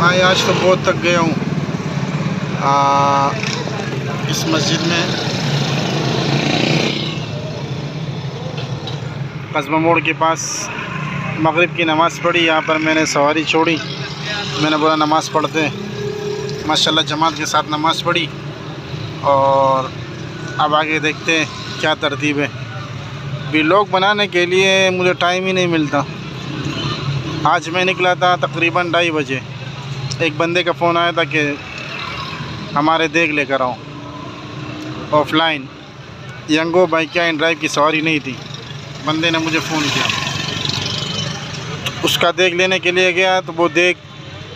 भाई आज तो बहुत थक गया हूँ इस मस्जिद में कस्बा मोड़ के पास मगरिब की नमाज़ पढ़ी। यहाँ पर मैंने सवारी छोड़ी, मैंने बोला नमाज़ पढ़ते हैं। माशाल्लाह जमात के साथ नमाज़ पढ़ी और अब आगे देखते हैं क्या तरतीब है। व्लॉग बनाने के लिए मुझे टाइम ही नहीं मिलता। आज मैं निकला था तकरीबन 2:30 बजे। एक बंदे का फ़ोन आया था कि हमारे देख लेकर आओ। ऑफलाइन यंगो बाइक एंड ड्राइव की सवारी नहीं थी। बंदे ने मुझे फ़ोन किया, उसका देख लेने के लिए गया तो वो देख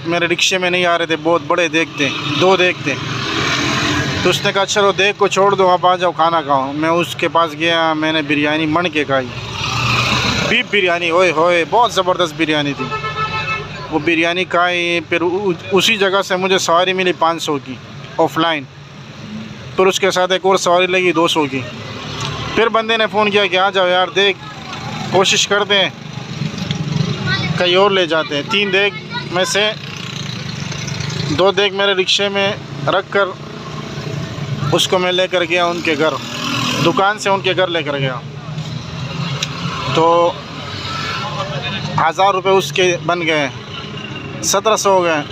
मेरे रिक्शे में नहीं आ रहे थे, बहुत बड़े देख थे, 2 देख थे। तो उसने कहा चलो देख को छोड़ दो, आप आ जाओ खाना खाओ। मैं उसके पास गया, मैंने बिरयानी मन के खाई, बीफ बिरयानी, ओए होए बहुत ज़बरदस्त बिरयानी थी। वो बिरयानी खाई, फिर उसी जगह से मुझे सवारी मिली 500 की ऑफलाइन। फिर उसके साथ एक और सवारी लगी 200 की। फिर बंदे ने फ़ोन किया कि आ जाओ यार, देख कोशिश करते हैं कहीं और ले जाते हैं। 3 देख में से 2 देख मेरे रिक्शे में रख कर उसको मैं लेकर गया उनके घर, दुकान से उनके घर लेकर गया। तो 1000 रुपये उसके बन गए, 1700 हो गए।